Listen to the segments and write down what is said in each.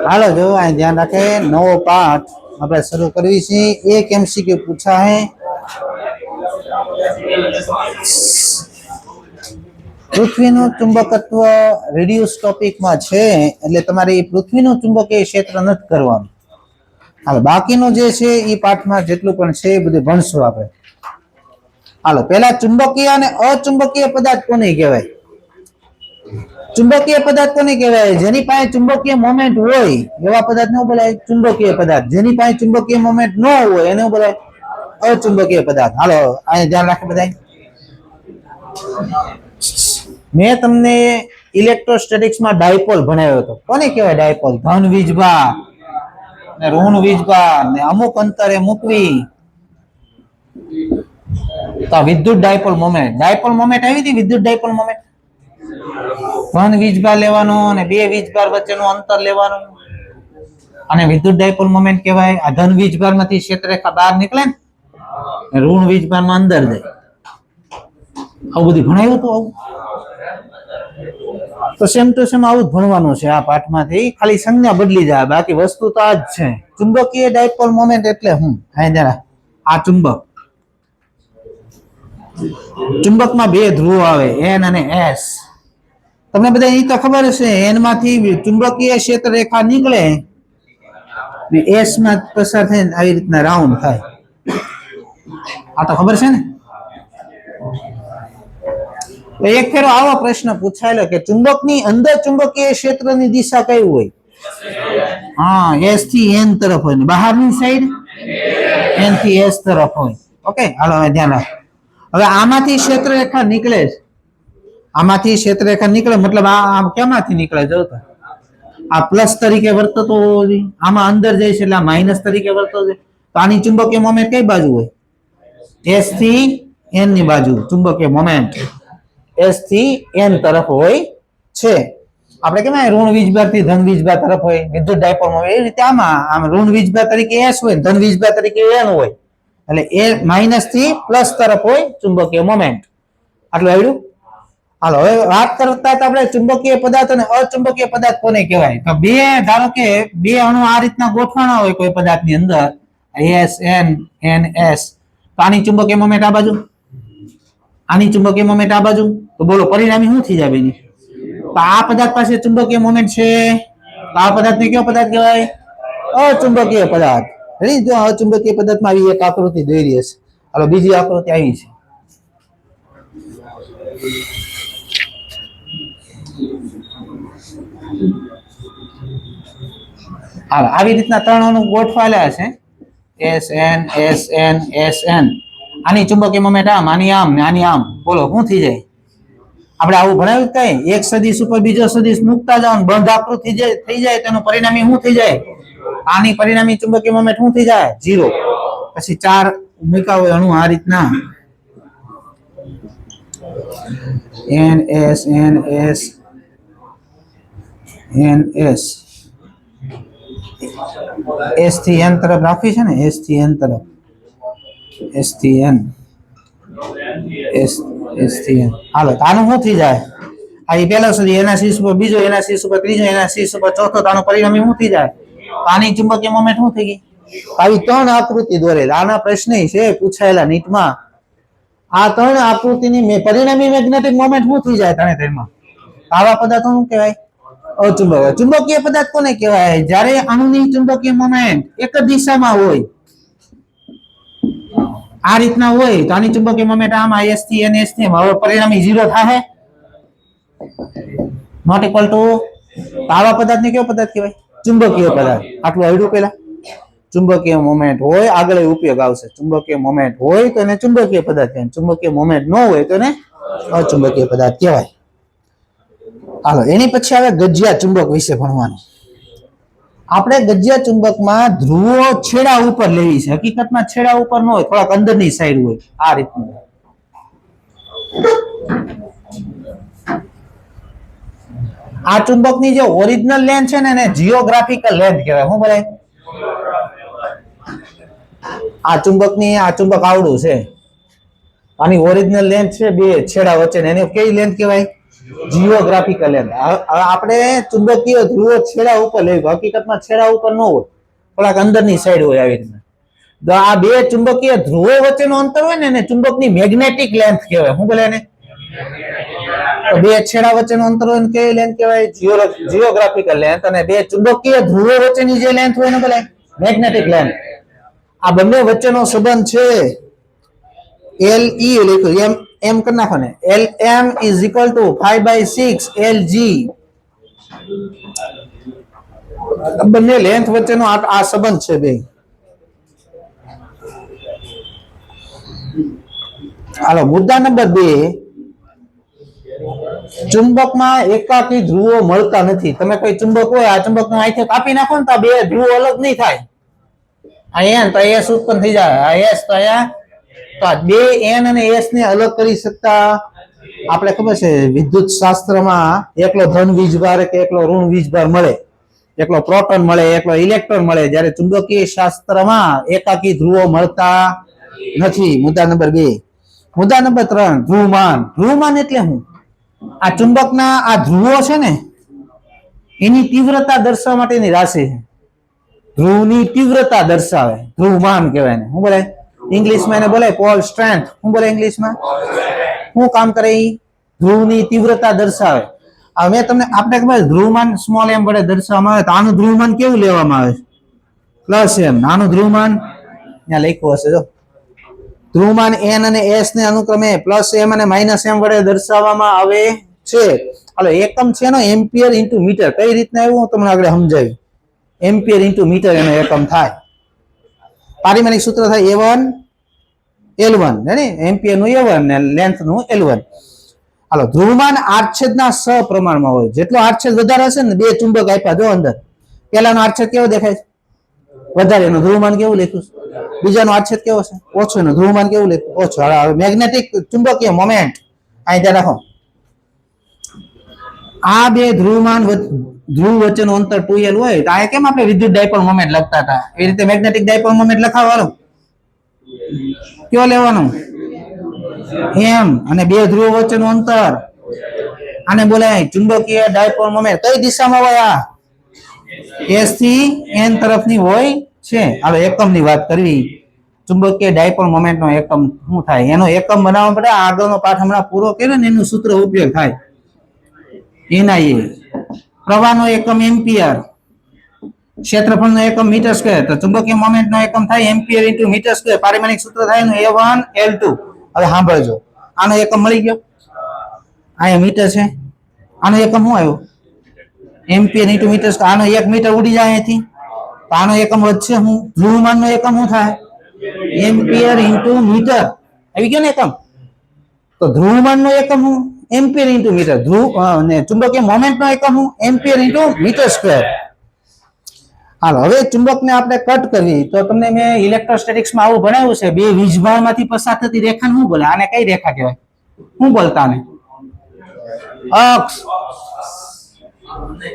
हालो जो ध्यान रखे नवो पाठ આપણે શરૂ કરવી છે એક એમસીક્યુ પૂછા હે પૃથ્વીનું ચુંબકત્વ રેડિયસ ટોપિકમાં છે એટલે તમારે પૃથ્વીનું ચુંબકીય ક્ષેત્ર નથી કરવાનું હાલ બાકીનું જે છે એ પાઠમાં જેટલું પણ છે એ બધું ભણશું આપણે હાલો પહેલા ચુંબકીય અને અચુંબકીય પદાર્થ કોને કહેવાય ચુંબકીય પદાર્થ કોને કહેવાય જેની પાસે ચુંબકીય મોમેન્ટ હોય એવા પદાર્થ નો બોલાય ચુંબકીય પદાર્થ જેની પાસે ચુંબકીય મોમેન્ટ ન હોય એને બોલાય અચુંબકીય પદાર્થ હાલો આ ધ્યાન રાખો બધા મેં તમને ઇલેક્ટ્રોસ્ટેટિક્સ માં ડાયપોલ ભણાવ્યો હતો કોને કહેવાય ડાયપોલ ધન વીજભાર ને ઋણ વીજભાર ને અમુક અંતરે મૂકવી તો વિદ્યુત ડાયપોલ મોમેન્ટ આવી હતી વિદ્યુત ડાયપોલ મોમેન્ટ ધન વીજભાર લેવાનો અને બે વીજભાર વચ્ચેનું અંતર લેવાનું અને વિદ્યુત ડાયપોલ મોમેન્ટ કહેવાય આ ધન વીજભારમાંથી ક્ષેત્રરેખા બહાર નીકળે ને ઋણ વીજભારમાં અંદર જાય આવું બધું ભણાવ્યું હતું આવું તો સેમ ટુ સેમ આવું જ ભણવાનું છે આ પાઠમાંથી ખાલી સંજ્ઞા બદલી જાય બાકી વસ્તુ તો આ જ છે ચુંબકીય ડાયપોલ મોમેન્ટ એટલે હું આ ચુંબકમાં બે ધ્રુવ આવે એન અને એસ તમને બધા એ તો ખબર હશે એન માંથી ચુંબકીય ક્ષેત્ર રેખા નીકળે એસ માં પસાર થઈને આવી રીતના રાઉન્ડ થાય આ તો ખબર છે ને એક ફેરો આવો પ્રશ્ન પૂછાયેલો કે ચુંબકની અંદર ચુંબકીય ક્ષેત્રની દિશા કઈ હોય હા એસ થી એન તરફ હોય ને બહારની સાઈડ એન થી એસ તરફ હોય ઓકે હાલો હવે ધ્યાન રાખો હવે આમાંથી ક્ષેત્રરેખા નીકળે છે આમાંથી ક્ષેત્રરેખા નીકળે મતલબ આ કેમાંથી નીકળે જો તો આ પ્લસ તરીકે વર્તતો હોય આમાં અંદર જાય છે એટલે આ માઇનસ તરીકે વર્તતો છે તો આની ચુંબકીય મોમેન્ટ કઈ બાજુ હોય એસ થી એન ની બાજુ ચુંબકીય મોમેન્ટ એસ થી એન તરફ હોય છે આપણે કેમ ઋણ વીજભાર થી ધન વીજભાર તરફ હોય વિદ્યુત ડાયપોલ હોય એ રીતે આમ ઋણ વીજભાર તરીકે એસ હોય ધન વીજભાર તરીકે એન હોય એટલે એ માઇનસ થી પ્લસ તરફ હોય ચુંબકીય મોમેન્ટ આટલું આવડ્યું હાલો હવે વાત કરતા આપણે ચુંબકીય પદાર્થ અને અચુંબકીય પદાર્થ કોને કહેવાય તો બે ધારો કે બે અણુ આ રીતના ગોઠવાના હોય કોઈ પદાર્થની અંદર એસ એન એન એસ તો આની ચુંબકીય મોમેન્ટ આ બાજુ આની ચુંબકીય મોમેન્ટ આ બાજુ તો બોલો પરિણામી શું થઈ જાય બેની તો આ પદાર્થ પાસે ચુંબકીય મોમેન્ટ છે તો આ પદાર્થને કયો પદાર્થ કહેવાય અચુંબકીય પદાર્થ રેડી જો અચુંબકીય પદાર્થમાં આવી એક આકૃતિ દોરી હશે હાલો બીજી આકૃતિ આવી છે હાલો આવી રીતના ત્રણ અણુ ગોઠવાયેલા છે S N S N S N આની ચુંબકીય મોમેન્ટ આમ આની આમ ને આની આમ બોલો શું થઈ જાય આપણે આવું ભણાવ્યું કઈ એક સદિશ ઉપર બીજો સદિશ મૂકતા જાવ બંધ આકૃતિ થઈ જાય તેનું પરિણામી શું થઈ જાય આની પરિણામી ચુંબકીય મોમેન્ટ શું થઈ જાય 0 પછી ચાર મૂક્યા હોય અણુ આ રીતના N S N S S થી એન તરફ રાખવી છે ને એસ થી એન તરફ એસ થી એન એસ થી એન હાલો તો આનું શું થઈ જાય આ પહેલો સુધી એના શીર્ષ ઉપર બીજો એના શીર્ષ ઉપર ત્રીજો એના શીર્ષ ઉપર ચોથો તો આનું પરિણામી શું થઈ જાય આની ચુંબકીય મોમેન્ટ શું થઈ ગઈ આવી ત્રણ આકૃતિ દોરે આના પ્રશ્ન છે પૂછાયેલા નીટમાં આ ત્રણ આકૃતિની પરિણામી મેગ્નેટિક મોમેન્ટ શું થઈ જાય ત્રણેમાં આવા પદાર્થો શું કહેવાય અચુંબકીય ચુંબકીય પદાર્થ કોને કહેવાય જ્યારે અણુની ચુંબકીય મોમેન્ટ એક જ દિશામાં હોય આ રીતના હોય તો આની ચુંબકીય મોમેન્ટ આમ એસ થી એન એસ થી હવે પરિણામી 0 થાય નોટ ઇક્વલ ટુ આવા પદાર્થને કયો પદાર્થ કહેવાય ચુંબકીય પદાર્થ આટલું આવડ્યું પહેલા ચુંબકીય મોમેન્ટ હોય આગળ ઉપયોગ આવશે ચુંબકીય મોમેન્ટ હોય તો એને ચુંબકીય પદાર્થ કહેવાય ચુંબકીય મોમેન્ટ ન હોય તો એને અચુંબકીય પદાર્થ કહેવાય હાલો એની પછી આવે ગજિયા ચુંબક વિશે ભણવાનું આપણે ગજિયા ચુંબકમાં ધ્રુવો છેડા ઉપર લેવી છે હકીકતમાં છેડા ઉપર ન હોય થોડાક અંદરની સાઈડ હોય આ રીતનું આ ચુંબકની જે ઓરિજિનલ લેન્થ છે ને એને જીઓગ્રાફિકલ લેન્થ કહેવાય શું બોલાય આ ચુંબક આવડું છે, આની ઓરિજિનલ લેન્થ છે બે છેડા વચ્ચે, એને કઈ લેન્થ કહેવાય? Geographical length. હવે આપણે ચુંબકીય ધ્રુવો છેડા ઉપર લેવું, હકીકતમાં છેડા ઉપર ન હોય, થોડાક અંદરની સાઈડ હોય આવી રીતના. તો આ બે ચુંબકીય ધ્રુવો વચ્ચેનું અંતર હોય ને એને ચુંબકની મેગ્નેટિક લેન્થ કહેવાય. શું બોલે એને? તો બે છેડા વચ્ચેનું અંતર હોય કેવી લેન્થ કહેવાય? Geographical length. અને બે ચુંબકીય ધ્રુવો વચ્ચેની જે લેન્થ હોય એને બોલે મેગ્નેટિક લેન્થ. આ બંને વચ્ચેનો સંબંધ છે LE લખ્યું એમ કરી નાખો ને, LM is equal to 5/6 LG. બંને લેન્થ વચ્ચેનો આ સંબંધ છે બે. હાલો મુદ્દા નંબર 2, ચુંબકમાં એકાકી ધ્રુવો મળતા નથી. તમે કોઈ ચુંબક હોય, આ ચુંબકને અહીંથી કાપી નાખો ને તો બે ધ્રુવો અલગ નહીં થાય. આ N તો S ઉત્પન્ન થઈ જાય, આ S તો અહીંયા, તો આ બે N અને S ને અલગ કરી શકતા. આપણે ખબર છે વિદ્યુત શાસ્ત્રમાં એકલો ધન વીજભાર કે એકલો ઋણ વીજભાર મળે, એકલો પ્રોટોન મળે, એકલો ઇલેક્ટ્રોન મળે, જ્યારે ચુંબકીય શાસ્ત્રમાં એકાકી ધ્રુવો મળતા નથી. મુદ્દા નંબર 2. મુદ્દા નંબર 3, ધ્રુવમાન. ધ્રુવમાન એટલે શું? આ ચુંબકના આ ધ્રુવો છે ને એની તીવ્રતા દર્શાવવા માટેની રાશિ છે. ધ્રુવની તીવ્રતા દર્શાવે, ધ્રુવમાન કહેવાય ને. શું બોલે ઇંગ્લિશમાં? એને બોલે પોલ સ્ટ્રેન્થ. શું બોલે ઇંગ્લિશમાં? શું કામ કરે? ધ્રુવની તીવ્રતા દર્શાવે. હવે તમને આપણે ખબર ધ્રુવમાન સ્મોલ m વડે દર્શાવવામાં આવે, તો આનું ધ્રુવમાન કેવું લેવામાં આવે? +m. આનું ધ્રુવમાન ત્યાં લખ્યું હશે જો, ધ્રુવમાન n અને s ને અનુક્રમે +m અને -m વડે દર્શાવવામાં આવે છે. હાલો એકમ છે એનો એમ્પિયર ઇન્ટુ મીટર. કઈ રીતના આવ્યું હું તમને આગળ સમજાવ્યું. એમ્પિયર ઇન્ટુ મીટર એનો એકમ થાય. પારિમાણિક સૂત્ર થાય A1 L1, ને એમ્પિયર નું A1 ને લેન્થ નું L1. હાલો ધ્રુવમાન આડછેદના સપ્રમાણમાં હોય. જેટલો આડછેદ વધારે હશે ને, બે ચુંબક આપ્યા જો અંદર, પેલાનો આડછેદ કેવો દેખાય? વધારે, એનું ધ્રુવમાન કેવું લખ્યું? બીજાનો આડછેદ કેવો છે? ઓછો, એનું ધ્રુવમાન કેવું લખ્યું? ઓછો. હવે મેગ્નેટિક ચુંબકીય મોમેન્ટ અહીં ત્યાં રાખો. આ બે ધ્રુવમાન ધ્રુવ વચ્ચેનું અંતર 2L હોય તો આ કેમ આપણે વિદ્યુત ડાયપોલ મોમેન્ટ લખતા હતા, એ રીતે મેગ્નેટિક ડાયપોલ મોમેન્ટ લખાવવાનો. કયો લેવાનો? m. અને બે ધ્રુવો વચ્ચેનું અંતર આને બોલાય ચુંબકીય ડાયપોલ મોમેન્ટ. કઈ દિશામાં હોય? આ S થી N તરફની હોય છે. હવે એકમની વાત કરવી. ચુંબકીય ડાયપોલ મોમેન્ટનો એકમ શું થાય? એનો એકમ બનાવવા માટે આગળનો પાઠ હમણાં પૂરો કર્યો ને એનું સૂત્ર ઉપયોગ થાય. એના પ્રવાહનો એકમ એમ્પિયર, ક્ષેત્રફળનો એકમ મીટર સ્ક્વેર, તો ચુંબકીય મોમેન્ટનો એકમ થાય એમ્પિયર ઇન્ટુ મીટર સ્ક્વેર. પારિમાણિક સૂત્ર થાય એનું A1 L2. હવે સાંભળજો, આનો એકમ મળી ગયો, અહીંયા મીટર છે, આનો એકમ શું આવ્યો? Ampere into metre square. આનો 1 મીટર ઉડી જાય અહીંથી, તો આનો એકમ વધશે. હું ધ્રુવમાનનો એકમ શું થાય? Ampere into metre. આવી ગયો ને એકમ. તો ધ્રુવમાનનો એકમ શું? Ampere into metre. ધ્રુવ અને ચુંબકીય મોમેન્ટનો એકમ શું? Ampere into metre square. હાલો હવે ચુંબકને આપણે કટ કરવી, તો તમને મેં ઇલેક્ટ્રોસ્ટેટિક્સમાં આવું ભણાવ્યું છે. બે વીજભારમાંથી પસાર થતી રેખાને શું બોલે? આને કઈ રેખા કહેવાય? શું બોલતા આને? અક્ષ.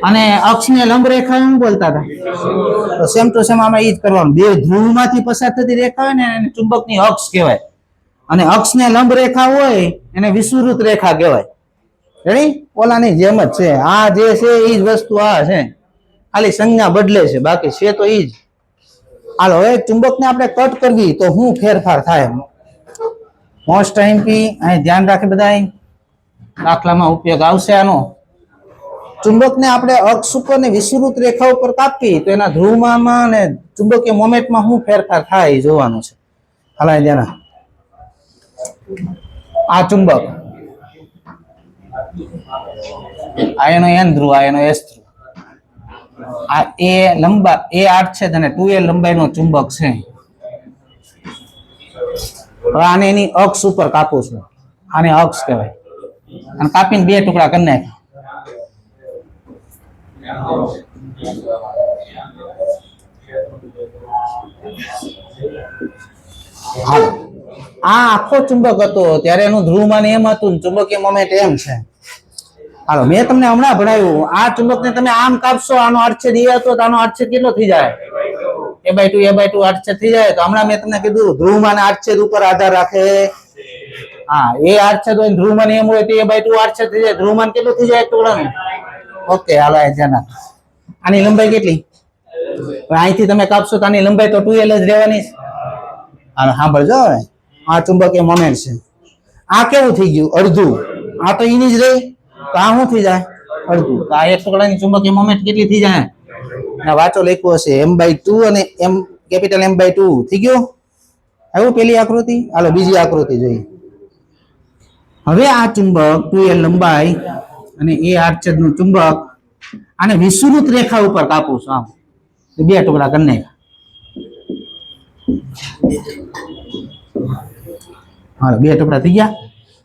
અને અક્ષને લંબ રેખા શું બોલતા હતા? તો સેમ ટુ સેમ આમાં ઈ જ કરવાનું. બે ધ્રુવમાંથી પસાર થતી રેખા હોય ને એને ચુંબકની અક્ષ કહેવાય, અને અક્ષને લંબ રેખા હોય એને વિષુવવૃત્ત રેખા કહેવાય. રેડી? ઓલાની જેમ જ છે. આ જે છે ઈ જ વસ્તુ આ છે, ખાલી સંજ્ઞા બદલે છે, બાકી છે તો ઈ જ. હાલો હવે ચુંબકને આપણે કટ કરવી તો શું ફેરફાર થાય? મોસ્ટ એમપી અહીં ધ્યાન રાખે બધા, દાખલામાં ઉપયોગ આવશે આનો. ચુંબકને આપણે અક્ષ ઉપર ને વિષુવવૃત્ત રેખા ઉપર કાપી તો એના ધ્રુવમાનમાં અને ચુંબકીય મોમેન્ટમાં શું ફેરફાર થાય એ જોવાનું છે. હાલો ધ્યાન. આ ચુંબક, આ એનો N ધ્રુવ, આ એનો S ધ્રુવ. આ A આડછેદ અને 2L લંબાઈનો ચુંબક છે. હવે આને એની અક્ષ ઉપર કાપું છું, આને અક્ષ કહેવાય, અને કાપીને બે ટુકડા કરી નાખ્યા. હાલો આ આખો ચુંબક હતો ત્યારે એનું ધ્રુવમાન એમ હતું, ચુંબકીય મોમેન્ટ એમ છે. હાલો મેં તમને હમણાં ભણાવ્યું, આ ચુંબકને તમે આમ કાપશો, આનો આડછેદ એ હતો તો આનો આડછેદ કેટલો થઈ જાય? a/2 આડછેદ થઈ જાય તો હમણાં મેં તમને કીધું ધ્રુવમાન આડછેદ ઉપર આધાર રાખે. હા, એ આડછેદ હોય ધ્રુવમાન એમ હોય તો a/2 આડછેદ થઈ જાય. ધ્રુવમાન કેટલું થઈ જાય ટુકડાનું? ઓકે, હાલો આ જના. આની લંબાઈ કેટલી? અહીંથી તમે કાપશો તો આની લંબાઈ તો 2l જ રહેવાની છે. હાલો સાંભળજો હવે, આ ચુંબકીય મોમેન્ટ છે. આ કેવું થઈ ગયું? અડધું. આ તો એની જ રહી, તો આ શું થઈ જાય? અડધું. તો આ એક ટુકડાની ચુંબકીય મોમેન્ટ કેટલી થઈ જાય? વાંચો લખ્યું હશે m/2 અને કેપિટલ M/2 થઈ ગયું. આવ્યું પેલી આકૃતિ. હાલો બીજી આકૃતિ જોઈએ. હવે આ ચુંબક 2l લંબાઈ અને એ આડછેદ નું ચુંબક, આને વિષુવવૃત્ત રેખા ઉપર કાપું છું. આમ બે ટુકડા કરી નાખ્યા. હાલો બે ટુકડા થઈ ગયા.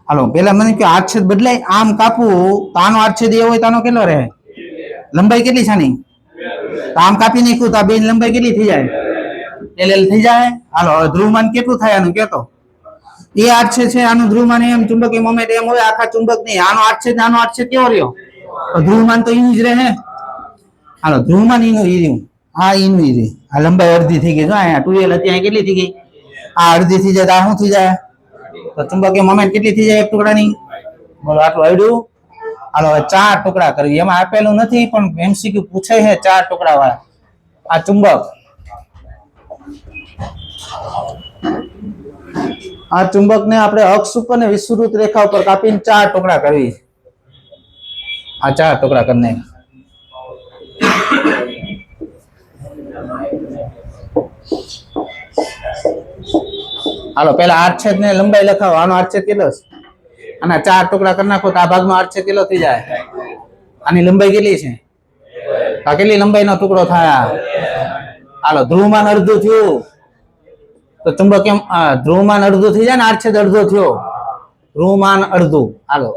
હાલો પેલા મને કે આડછેદ બદલાય, આમ કાપવું તો આનો આડછેદ એ હોય તો આનો કેટલો રહે? લંબાઈ કેટલી છે આની? તો આમ કાપી નાખ્યું તો આ બેની લંબાઈ કેટલી થઈ જાય? LL થઈ જાય. હાલો હવે ધ્રુવમાન કેટલું થાય આનું કેતો? એ આડછેદ છે આનું ધ્રુવમાન એમ, ચુંબકીય મોમેન્ટ એમ હોય આખા ચુંબક ની. આનો આડછેદ કેવો રહ્યો? તો ધ્રુવમાન તો એનું જ રહે. હાલો ધ્રુવમાન એનું ઈ રહ્યું, આ એનું ઈ રહ્યું. આ લંબાઈ અડધી થઈ ગઈ. જો અહીંયા 2l હતી, કેટલી થઈ ગઈ? આ અડધી થઈ જાય તો આ શું થઈ જાય? તો ચુંબકીય મોમેન્ટ કેટલી થઈ જાય એક ટુકડાની? બોલો આટલું આવડ્યું? હાલો હવે 4 ટુકડા કરવી. એમાં આપેલું નથી પણ MCQ પૂછાય છે 4 ટુકડા વાળા. આ ચુંબક, આ ચુંબક ને આપણે અક્ષ ઉપર ને વિષુવવૃત્ત રેખા ઉપર કાપીને 4 ટુકડા કરવી. આ 4 ટુકડા કરીને હાલો પેલા આડછેદ ને લંબાઈ લખાવો. આનો આડછેદ કેટલો છે? આના 4 ટુકડા કરી નાખો તો આ ભાગમાં આડછેદ કેટલો થઈ જાય? આની લંબાઈ કેટલી છે? આ કેટલી લંબાઈનો ટુકડો થાય? હાલો ધ્રુવમાન અડધું થયું તો ચુંબક એમ ધ્રુવમાન અડધું થઈ જાય ને, આડછેદ અડધો થયો, ધ્રુવમાન અડધું. હાલો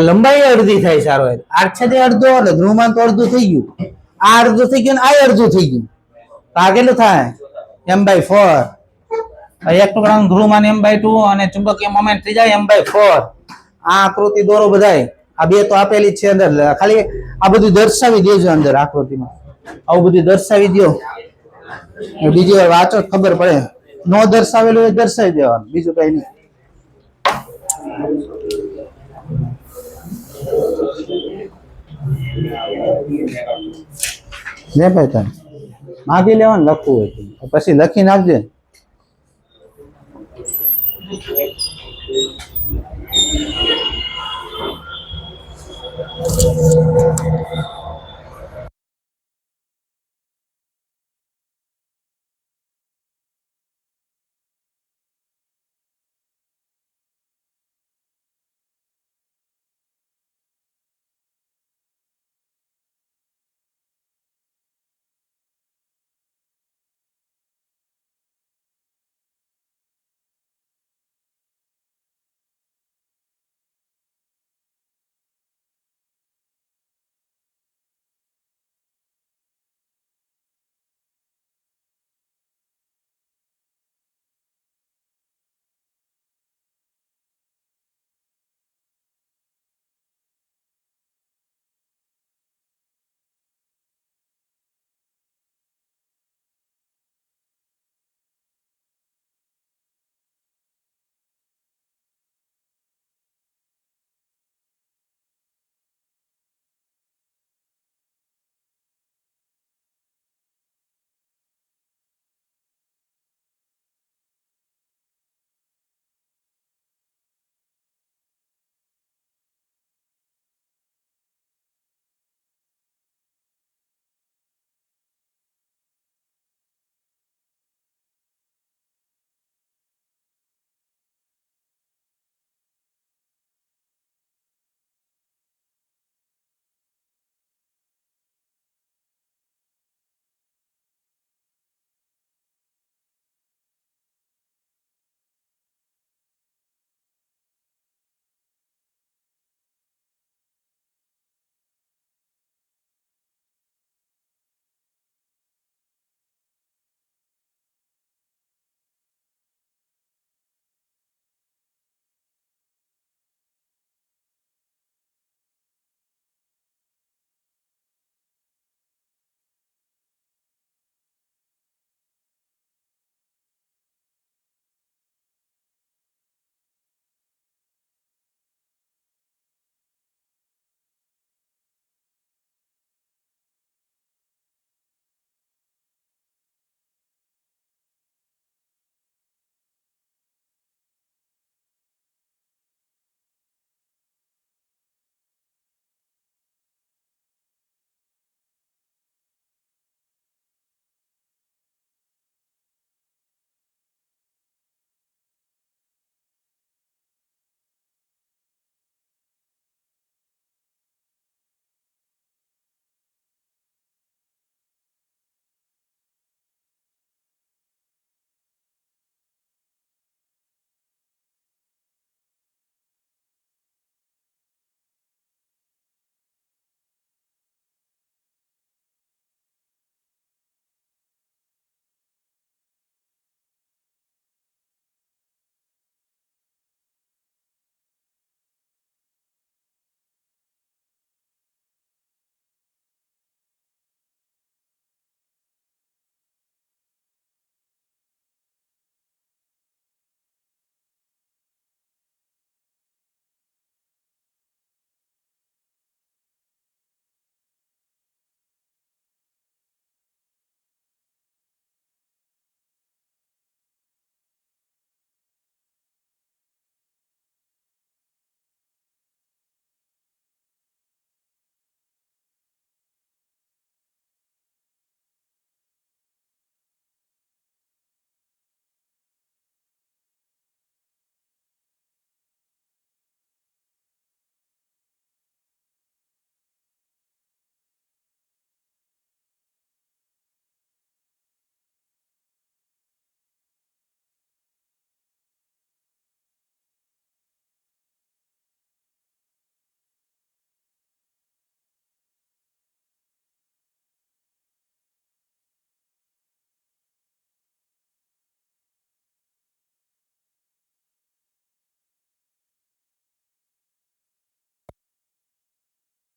લંબાઈ અડધી થાય. સારો આડછેદ અડધો એટલે ધ્રુવમાન તો અડધું થઈ ગયું. આ અડધું થઈ ગયું ને આ અડધું થઈ ગયું. આ કેટલું થાય? m/4. એક ટુકડાનું ધ્રુવમાન m/2 અને ચુંબકીય મોમેન્ટ થઈ જાય m/4. આ આકૃતિ દોરો બધાય. આ બે તો આપેલી છે અંદર, ખાલી આ બધું દર્શાવી દેજો અંદર આકૃતિમાં. આવું બધું દર્શાવી દો. બીજી વાર વાંચો ખબર પડે. નો દર્શાવેલું હોય દર્શાવી દેવાનું, બીજું કઈ નહીં. લે ભાઈ તને માગી લેવાનું લખવું હોય પછી લખી નાખજે.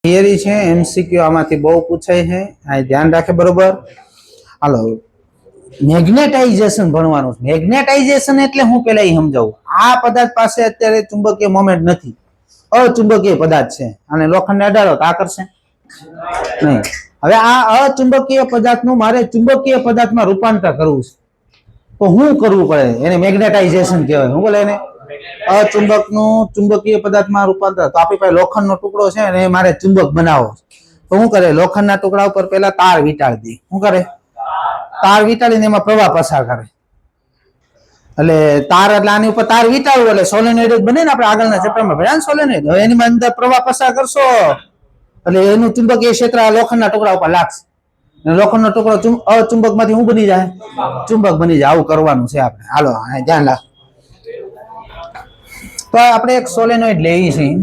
થિયરી છે, એમસીક્યુ આમાંથી બહુ પૂછાય છે, આ ધ્યાન રાખે બરોબર. હાલો, મેગ્નેટાઇઝેશન ભણવાનું. મેગ્નેટાઇઝેશન એટલે હું પેલા એ સમજાવું. આ પદાર્થ પાસે અત્યારે ચુંબકીય મોમેન્ટ નથી, અચુંબકીય પદાર્થ છે, અને લોખંડને અડાડો તો આ કરશે નહીં. હવે આ અચુંબકીય પદાર્થનું મારે ચુંબકીય પદાર્થમાં રૂપાંતર કરવું છે, તો શું કરવું પડે? એને મેગ્નેટાઇઝેશન કહેવાય. શું બોલે એને? અચુંબકનું ચુંબકીય પદાર્થમાં રૂપાંતર. તો આપણી પાસે લોખંડનો ટુકડો છે અને મારે ચુંબક બનાવો, તો શું કરે? લોખંડના ટુકડા ઉપર પેલા તાર વીંટાળી દે. શું કરે? તાર વીંટાળીને એમાં પ્રવાહ પસાર કરે. એટલે તાર એટલે આની ઉપર તાર વીંટાળવું એટલે સોલેનોઇડ જ બને ને. આપણે આગળના ચેપ્ટરમાં ભણ્યા ને સોલેનોઇડ. હવે એની અંદર પ્રવાહ પસાર કરશો એટલે એનું ચુંબકીય ક્ષેત્ર આ લોખંડના ટુકડા ઉપર લાગશે. લોખંડનો ટુકડો અચુંબક માંથી શું બની જાય? ચુંબક બની જાય. આવું કરવાનું છે આપણે. હાલો ધ્યાન રાખ. તો આપણે એક સોલેનોઇડ લઈએ છીએ.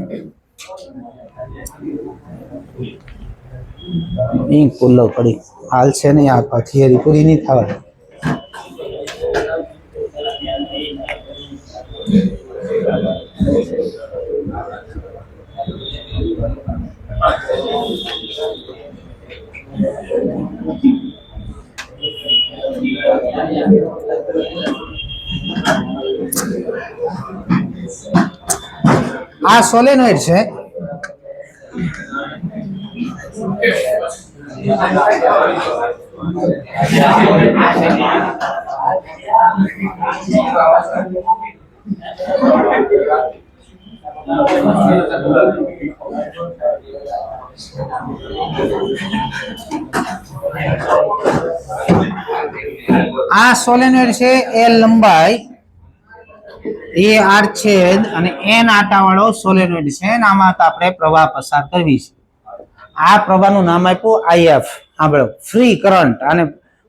ઇંક પુલ્લો પડી હાલ છે નહીં, આ થિયરી પૂરી નહીં થવા. આ સોલેનોઇડ છે. આ સોલેનોઇડ છે. એલ લંબાઈ, એ આર છેદ અને એન આટા વાળો સોલેનોઇડ છે. આમાં આપણે પ્રવાહ પસાર કરવી છે. આ પ્રવાહનું નામ આપ્યું આઈએફ. સાંભળો, ફ્રી કરંટ. અને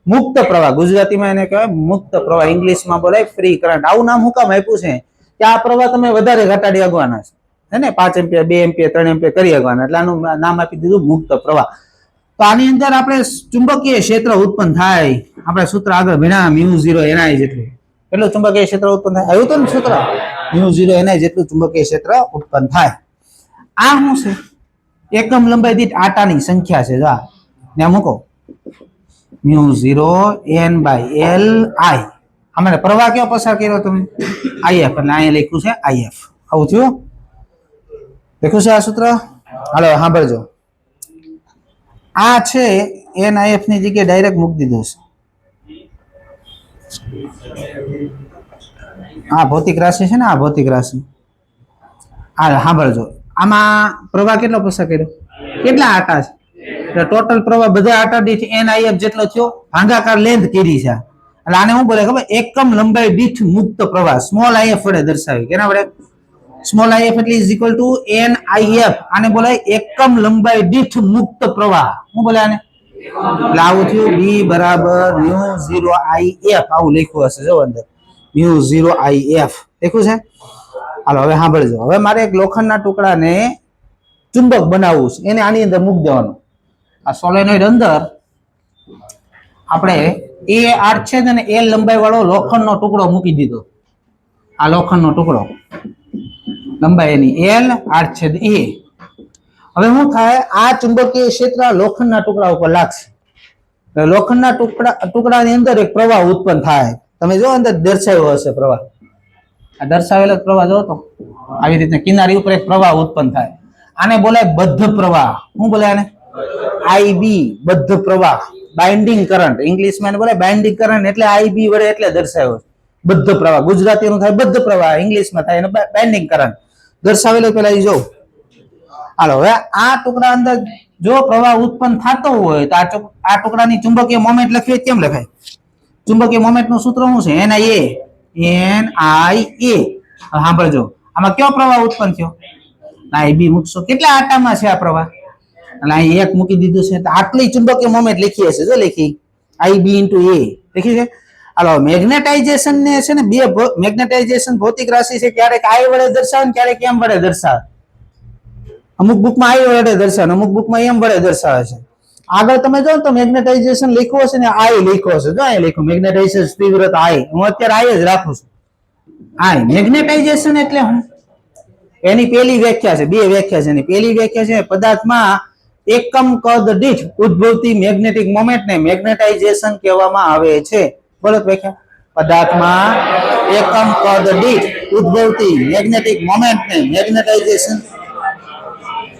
મુક્ત પ્રવાહ ગુજરાતીમાં એને કહેવાય મુક્ત પ્રવાહ, ઇંગ્લિશમાં બોલાય ફ્રી કરંટ. આવું નામ હું કામ આપ્યું છે કે આ પ્રવાહ તમે વધારે ઘટાડી શકવાના છે ને, 5 એમ્પિયર 2 એમ્પિયર 3 એમ્પિયર કરી શકવાના, એટલે આનું નામ આપી દીધું મુક્ત પ્રવાહ. તો આની અંદર આપણે ચુંબકીય ક્ષેત્ર ઉત્પન્ન થાય. આપણે સૂત્ર આગળ ભણ્યા μ0 ni જેટલું. કેટલું ચુંબકીય ક્ષેત્ર ઉત્પન્ન થાય? આવ્યું હતું ને સૂત્ર? μ0 ni જેટલું ચુંબકીય ક્ષેત્ર ઉત્પન્ન થાય. આ શું છે? એકમ લંબાઈ દીઠ આટાની સંખ્યા છે. જો ત્યાં મૂકો μ0 n/l i. અમારે પ્રવાહ કયો પસાર કર્યો તમે? IF. એટલે અહીંયા લખ્યું છે IF. આવું થયું? લખ્યું છે આ સૂત્ર? હાલો સાંભળજો. આ છે NIF ની જગ્યાએ ડાયરેક્ટ મૂકી દીધું છે. આ ભૌતિક રાશિ છે ને, આ ભૌતિક રાશિ. આ સાંભળજો. આમાં પ્રવાહ કેટલો પસાર કર્યો? કેટલા આટા છે? ટોટલ પ્રવાહ બધા આટા દીઠ NIF જેટલો થયો. ભાગાકાર લેન્થ કરી છે. એટલે આને શું બોલે ખબર? એકમ લંબાઈ દીઠ મુક્ત પ્રવાહ. સ્મોલ IF વડે દર્શાવી. કેના વડે? સ્મોલ IF એટલે ઇઝ ઇક્વલ ટુ NIF. આને બોલાય એકમ લંબાઈ દીઠ મુક્ત પ્રવાહ. શું બોલે આને? એટલે આવું થયું B બરાબર μ0IF. આવું લખ્યું હશે જો અંદર, μ0IF લખ્યું છે. હાલો હવે સાંભળજો. હવે મારે એક લોખંડના ટુકડાને ચુંબક બનાવવું છે, એને આની અંદર મૂકી દેવાનું. આ સોલેનોઇડ અંદર આપણે એ આર છેદ અને એલ લંબાઈ વાળો લોખંડનો ટુકડો મૂકી દીધો. આ લોખંડનો ટુકડો લંબાઈ એની એલ, આર છેદ એ. હવે શું થાય? આ ચુંબકીય ક્ષેત્ર લોખંડના ટુકડા ઉપર લાગશે. લોખંડના ટુકડાની અંદર એક પ્રવાહ ઉત્પન્ન થાય. તમે જો અંદર દર્શાવ્યો હશે પ્રવાહ. આ દર્શાવેલો પ્રવાહ જો તો આવી રીતે કિનારી ઉપર એક પ્રવાહ ઉત્પન્ન થાય. આને બોલાય બદ્ધ પ્રવાહ. શું બોલાય આને? IB, બદ્ધ પ્રવાહ. બાઇન્ડિંગ કરંટ ઇંગ્લિશમાં બોલે બાઇન્ડિંગ કરંટ. એટલે IB વડે એટલે દર્શાવ્યો બદ્ધ પ્રવાહ. ગુજરાતીનું થાય બદ્ધ પ્રવાહ, ઇંગ્લિશમાં થાય બાઇન્ડિંગ કરંટ. દર્શાવેલો પેલા એ જો. હાલો હવે આ ટુકડા અંદર જો પ્રવાહ ઉત્પન્ન થતો હોય તો આ ટુકડાની ચુંબકીય મોમેન્ટ લખીએ કેમ લખાય? ચુંબકીય મોમેન્ટ નું સૂત્ર શું છે? NIA. સાંભળજો. આમાં કયો પ્રવાહ ઉત્પન્ન થયો? IB મૂકશો. કેટલા આટામાં છે આ પ્રવાહ? એટલે અહીં એક મૂકી દીધું છે. આટલી ચુંબકીય મોમેન્ટ લખી હશે. જો લખી IB × A લખી છે. હાલો મેગ્નેટાઇઝેશન ને છે ને, બે મેગ્નેટાઇઝેશન ભૌતિક રાશિ છે. ક્યારેક I વડે દર્શાવે ને ક્યારેક M વડે દર્શાવે. અમુક બુકમાં I વડે દર્શાવે, અમુક બુકમાં M વડે દર્શાવે છે. આગળ તમે જો તો મેગ્નેટાઇઝેશન લખ્યું હશે ને, I લખ્યો હશે. જો અહીં લખ્યું મેગ્નેટાઇઝેશન તીવ્રતા I. હું અત્યારે I જ રાખું છું. I મેગ્નેટાઇઝેશન એટલે હું એની પહેલી વ્યાખ્યા છે, બે વ્યાખ્યા છે. એની પહેલી વ્યાખ્યા છે પદાર્થમાં એકમ કદ દીઠ ઉદ્ભવતી મેગ્નેટિક મોમેન્ટ ને મેગ્નેટાઇઝેશન કહેવામાં આવે છે. બોલો વ્યાખ્યા. પદાર્થમાં એકમ કદ દીઠ ઉદ્ભવતી મેગ્નેટિક મોમેન્ટ ને મેગ્નેટાઇઝેશન.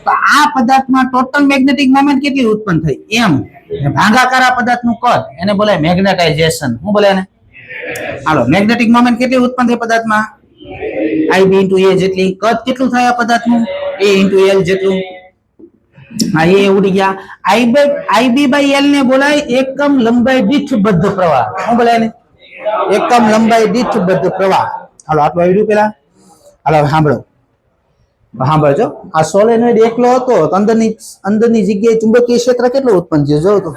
તો આ પદાર્થમાં ટોટલ મેગ્નેટિક મોમેન્ટ કેટલી ઉત્પન્ન થઈ એમ. ભાગાકાર પદાર્થનું કદ એને બોલાય મેગ્નેટાઇઝેશન. શું બોલે એને? હાલો, મેગ્નેટિક મોમેન્ટ કેટલી ઉત્પન્ન થઈ પદાર્થમાં? Ib * a જેટલી. કદ કેટલું થાય આ પદાર્થનું? a * l જેટલું. આ એ ઉડી ગયા. Ib / l ને બોલાય એકમ લંબાઈ દીઠ બદ્ધ પ્રવાહ. શું બોલાય ને? એકમ લંબાઈ દીઠ બદ્ધ પ્રવાહ. હાલો, આટલું આવડ્યું પેલા. હાલો સાંભળો, સાંભળજો. આ સોલેનોઇડ એકલો હતો તો અંદરની જગ્યાએ ચુંબકીય ક્ષેત્ર કેટલું ઉત્પન્ન થયું? જો તો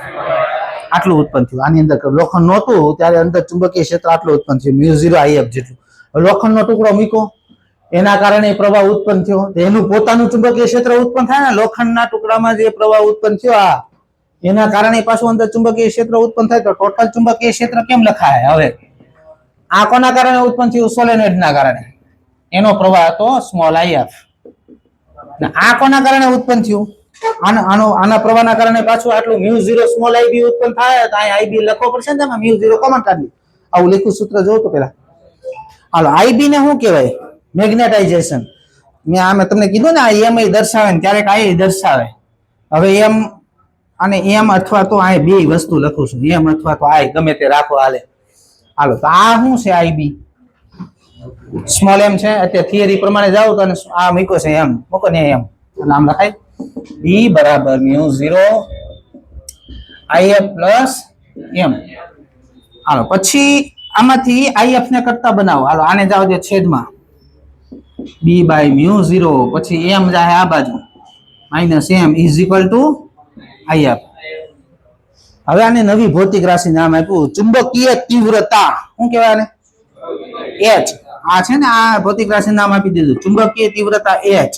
આટલું ઉત્પન્ન થયું. આની અંદર લોખંડ નહોતું ત્યારે અંદર ચુંબકીય ક્ષેત્ર આટલું ઉત્પન્ન થયું, μ0 If જેટલું. લોખંડનો ટુકડો મૂક્યો એના કારણે પ્રવાહ ઉત્પન્ન થયો. એનું પોતાનું ચુંબકીય ક્ષેત્ર ઉત્પન્ન થાય ને, લોખંડના ટુકડામાં જે પ્રવાહ ઉત્પન્ન થયો આ એના કારણે પાછું અંદર ચુંબકીય ક્ષેત્ર ઉત્પન્ન થાય. તો ટોટલ ચુંબકીય ક્ષેત્ર કેમ લખાય? હવે આ કોના કારણે ઉત્પન્ન થયું? સોલેનોઇડના કારણે. એનો પ્રવાહ હતો સ્મોલ If. આ કોના કારણે ઉત્પન્ન થયું? આના પ્રવાહના કારણે પાછું આટલું μ0 સ્મોલ Ib ઉત્પન્ન થાય. તો અહીં Ib લખવો પડશે ને, તેમાં μ0 કોમન કાઢી. આવું લખ્યું સૂત્ર જોવો તો પેલા. હાલો, Ib ને શું કહેવાય? મેગ્નેટાઇઝેશન. મેં આમે તમને કીધું ને આ એમ દર્શાવે ને ક્યારેક આ દર્શાવે. હવે એમ અને એમ અથવા તો આ બે વસ્તુ લખું છું, એમ અથવા તો આ ગમે તે રાખો હાલે. હાલો, તો આ શું છે? Ib સ્મોલ એમ છે. અત્યારે થિયરી પ્રમાણે જાવ તો આ મૂકો છે એમ, મૂકો ને એમ, નામ લખાય B બરાબર μ0 If પ્લસ એમ. હાલો, પછી આમાંથી If ને કરતા બનાવો. હાલો, આને જાવ દે છેદમાં B / μ0, પછી એમ જાય આ બાજુ minus M is equal to If. હવે આને નવી ભૌતિક રાશિ નામ આપ્યું ચુંબકીય તીવ્રતા. શું કહેવાય આને? H. આ છે ને, આ ભૌતિક રાશિ નામ આપી દીધું ચુંબકીય તીવ્રતા H.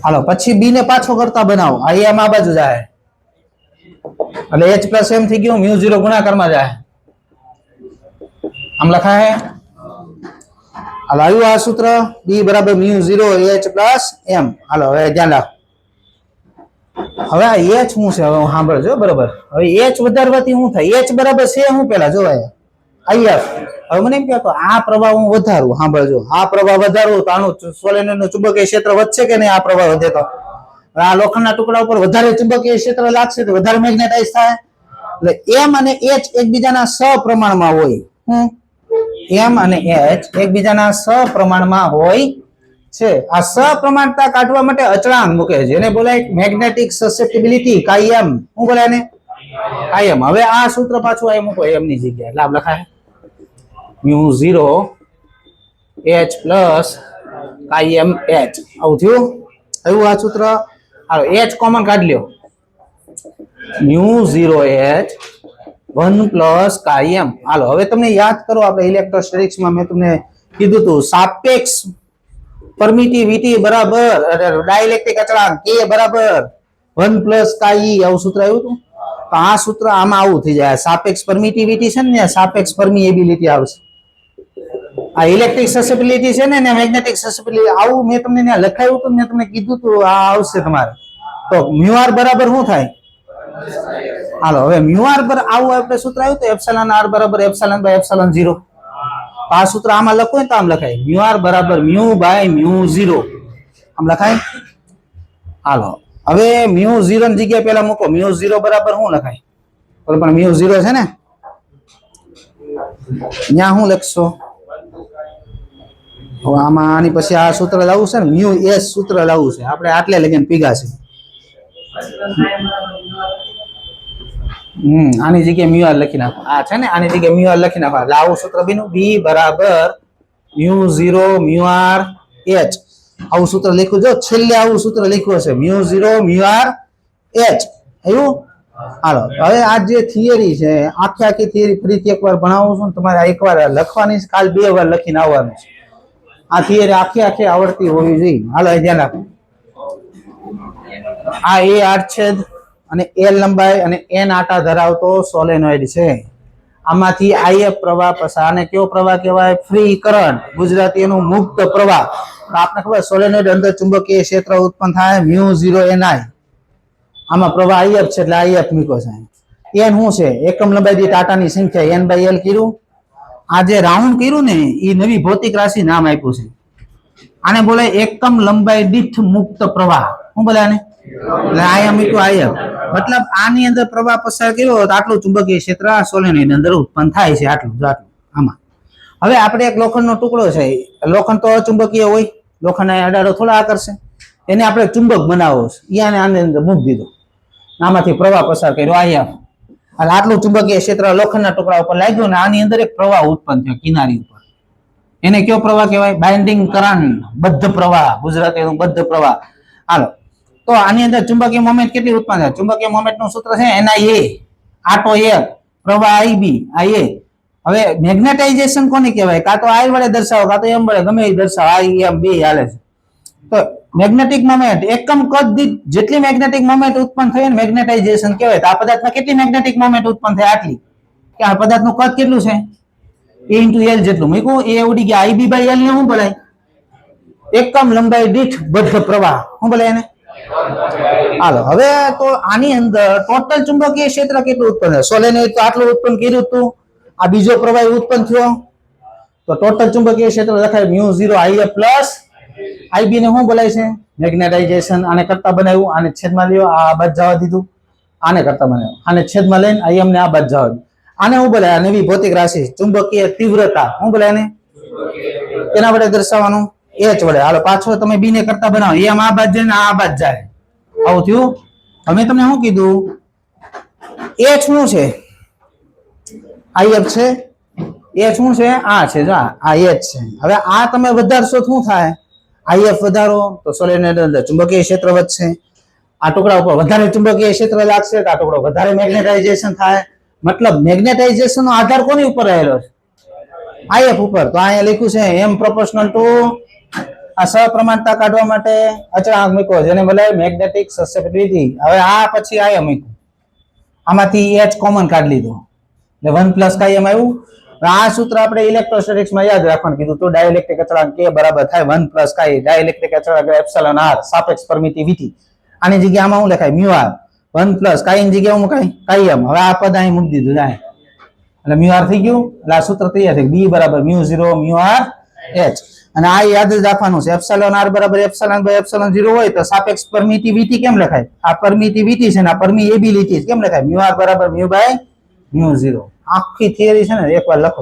હાલો, પછી B ને પાછો કરતા બનાવો. આ એમ આ બાજુ જાય એટલે H પ્લસ એમ થઈ ગયું, μ0 ગુણાકારમાં જાય. આમ લખાય. હાલો, આવ્યું આ સૂત્ર B બરાબર μ0 H પ્લસ એમ. હાલો, હવે ધ્યાન રાખો. હવે આ H શું છે? હવે સાંભળજો બરોબર. હવે H વધારવાથી શું થાય? H બરાબર છે શું પેલા જોવાય If. હવે મને એમ કહેતો આ પ્રવાહ હું વધારું. સાંભળજો, આ પ્રવાહ વધારું તો આનું સોલેનોઇડનું ચુંબકીય ક્ષેત્ર વધશે કે નહીં? આ પ્રવાહ વધે તો આ લોખંડના ટુકડા ઉપર વધારે ચુંબકીય ક્ષેત્ર લાગશે તો વધારે મેગ્નેટાઇઝ થાય. એટલે M અને H એકબીજાના સપ્રમાણમાં હોય. M અને H એકબીજાના સપ્રમાણમાં હોય છે. આ સપ્રમાણતા કાઢવા માટે અચળાંક મૂકે છે, જેને બોલાય મેગ્નેટિક સસેપ્ટિબિલિટી કાયમ. શું બોલાય ને? કાયમ. હવે આ સૂત્ર પાછું આ મૂકો M ની જગ્યાએ, એટલે આપ લખાય μ0 H પ્લસ કાયમ H. આવું થયું. આવ્યું આ સૂત્ર. હાલો, H કોમન કાઢી લ્યો. μ0 H 1 પ્લસ કાયમ. હાલો, હવે તમને યાદ કરો, આપણે ઇલેક્ટ્રોસ્ટેટિક્સમાં મેં તમને કીધું હતું સાપેક્ષ પરમિટિવિટી બરાબર ડાઇલેક્ટ્રિક અચળાંક K બરાબર 1 પ્લસ કાઈ. આવું સૂત્ર આવ્યું હતું. તો આ સૂત્ર આમાં આવું થઈ જાય. સાપેક્ષ પરમિટિવિટી છે ને, સાપેક્ષ પરમિએબિલિટી આવશે. આ ઇલેક્ટ્રિક સસેપ્ટિબિલિટી છે ને, મેગ્નેટિક સસેપ્ટિબિલિટી. આવું મેં તમને ત્યાં લખાયું હતું, મેં તમને કીધું હતું આ આવશે તમારે. તો μr બરાબર શું થાય? હાલો, હવે μr પર આવું આપણે સૂત્ર આવ્યું તો εr બરાબર ε/ε0. આ સૂત્ર આમાં લખો ને તો આમ લખાય μr બરાબર μ/μ0. આમ લખાય. હાલો, હવે μ0 ની જગ્યાએ પેલા મૂકો. μ0 બરાબર શું લખાય? પણ μ0 છે ને, ત્યાં શું લખશો? આમાં આની પછી આ સૂત્ર લાવવું છે ને, μs સૂત્ર લાવવું છે આપણે. આટલે લગીને પીગા છે. આની જગ્યાએ μr લખી નાખો. આ છે ને, આની જગ્યાએ μr લખી નાખો. એટલે આવું સૂત્ર બીનું B બરાબર μ0 μr H. આવું સૂત્ર લખ્યું. જો છેલ્લે આવું સૂત્ર લખ્યું હશે μ0 μr H. આવ્યું. હાલો, હવે આ જે થિયરી છે આખી થિયરી ફરીથી એકવાર ભણાવું છું. તમારે એકવાર લખવાની છે, કાલ 2 વાર લખીને આવવાનું છે. આ થિયરી આખી આવડતી હોવી જોઈએ. હાલો, ધ્યાન રાખો. આ A આડછેદ અને L લંબાઈ અને N આટા ધરાવતો સોલેનોઇડ છે. આમાંથી આઈએફ પ્રવાહ પસાર, આને કેવો પ્રવાહ કહેવાય? ફ્રી કરંટ, ગુજરાતી એનું મુક્ત પ્રવાહ. આપણે ખબર સોલેનોઇડ અંદર ચુંબકીય ક્ષેત્ર ઉત્પન્ન થાય μ0ni. આમાં પ્રવાહ આઈએફ છે એટલે આઈએફ મૂકો છે. એન શું છે? એકમ લંબાઈ દીઠ આટાની સંખ્યા, એન બાય એલ કર્યું. આ જે રાઉન્ડ કર્યું ને એ નવી ભૌતિક રાશિ નામ આપ્યું છે. આને બોલાય એકમ લંબાઈ દીઠ મુક્ત પ્રવાહ. શું બોલે આને? એટલે આયા મૂક્યું આઈએફ. મતલબ આની અંદર પ્રવાહ પસાર કર્યો તો આટલું ચુંબકીય ક્ષેત્ર સોલેનોઇડ અંદર ઉત્પન્ન થાય છે. આટલું આમાં. હવે આપણે એક લોખંડનો ટુકડો છે. લોખંડ તો અચુંબકીય હોય, લોખંડ અડાડો થોડા આકર્ષે. એને આપણે ચુંબક બનાવવો છે. આને આની અંદર મૂકી દીધો, આમાંથી પ્રવાહ પસાર કર્યો આઈએફ. એટલે આટલું ચુંબકીય ક્ષેત્ર લોખંડના ટુકડા ઉપર લાગ્યું ને આની અંદર એક પ્રવાહ ઉત્પન્ન થયો કિનારી ઉપર. એને કયો પ્રવાહ કહેવાય? બાઇન્ડિંગ કરંટ, બદ્ધ પ્રવાહ, ગુજરાતીનું બદ્ધ પ્રવાહ. હાલો, તો આની અંદર ચુંબકીય મોમેન્ટ કેટલી ઉત્પન્ન થાય? ચુંબકીય મોમેન્ટનું સૂત્ર છે NIA, આટો એક, પ્રવાહ IB, આ એ. હવે મેગ્નેટાઇઝેશન કોને કહેવાય? કાં તો I વડે દર્શાવો, કાં તો M વડે, ગમે એ દર્શાવો, I M બે હાલે છે. તો મેગ્નેટિક મોમેન્ટ એકમ કદ દીઠ જેટલી મેગ્નેટિક મોમેન્ટ ઉત્પન્ન થઈ ને મેગ્નેટાઇઝેશન કહેવાય. તો આ પદાર્થમાં કેટલી મેગ્નેટિક મોમેન્ટ ઉત્પન્ન થાય? આટલી. કે આ પદાર્થનું કદ કેટલું છે? A × L જેટલું મૂક્યું. એ ઉડી ગયા. IB બાય L ને શું બોલાય? એકમ લંબાઈ દીઠ બદ્ધ પ્રવાહ. શું બોલાય એને? હાલો, હવે તો આની અંદર ટોટલ ચુંબકીય ક્ષેત્ર કેટલું ઉત્પન્ન થાય? સોલેનોઇડ તો આટલું ઉત્પન્ન કર્યું હતું. આ બીજો પ્રવાહ ઉત્પન્ન થયો તો ટોટલ ચુંબકીય ક્ષેત્ર લખાય μ0 પ્લસ IB ને શું બોલાય છે? મેગ્નેટાઇઝેશન. આને કરતા બનાવ્યું, આને છેદમાં લ્યો, આ બાદ જવા દીધું. આને કરતા બનાવ્યું, આને છેદમાં લઈને IM ને આ બાદ જવા દીધું. આને શું બોલાય? નવી ભૌતિક રાશિ ચુંબકીય તીવ્રતા. શું બોલાય એને? કેના વડે દર્શાવવાનું? H વડે. હાલો, પાછો તમે B ને કરતા બનાવો, એમ આ બાદ જાય ને આ બાદ જાય. આવું થયું. અમે તમને શું કીધું? H શું છે? IF છે. H શું છે? આ છે. જો આ H છે. હવે આ તમે વધારશો શું થાય? IF વધારો તો સોલેનોઇડ અંદર ચુંબકીય ક્ષેત્ર વધશે. આ ટુકડા ઉપર વધારે ચુંબકીય ક્ષેત્ર લાગશે તો આ ટુકડો વધારે મેગ્નેટાઇઝેશન થાય. મતલબ મેગ્નેટાઇઝેશન નો આધાર કોની ઉપર રહેલો છે? IF ઉપર. તો અહીંયા લખ્યું છે M પ્રોપોર્શનલ ટુ, આ સપ્રમાણતા કાઢવા માટે અચળાંક મૂક્યો જેને બોલાય મેગ્નેટિક સસેપ્ટિબિલિટી. હવે આ પછી IM મૂક્યું, આમાંથી H કોમન કાઢી લીધો એટલે 1 પ્લસ કાયમ આવ્યું. આ સૂત્ર આપણે ઇલેક્ટ્રોસ્ટેટિક્સમાં યાદ રાખવાનું કીધું તો ડાઇલેક્ટ્રિક અચળાંક K બરાબર થાય 1 પ્લસ કાઈ, ડાઇલેક્ટ્રિક અચળાંક એપ્સિલોન r, સાપેક્ષ પરમિટિવિટી. આની જગ્યાએ આમાં શું લખાય? Mu r. 1 પ્લસ કાઈ ની જગ્યાએ શું મુકાય? કાયમ. હવે આ પદ અહીં મૂકી દીધું જાય એટલે મ્યુ r થઈ ગયું. એટલે આ સૂત્ર તૈયાર થઈ ગયું. B બરાબર μ0 મ્યુ r h. અને આ યાદ જ રાખવાનું છે. એપ્સિલોન r બરાબર એપ્સિલોન બાય એપ્સિલોન 0 હોય તો સાપેક્ષ પરમિટિવિટી કેમ લખાય? આ પરમિટિવિટી છે ને આ પરમિએબિલિટી કેમ લખાય? મ્યુ r બરાબર મ્યુ બાય μ0. આખી થિયરી છે ને એકવાર લખો.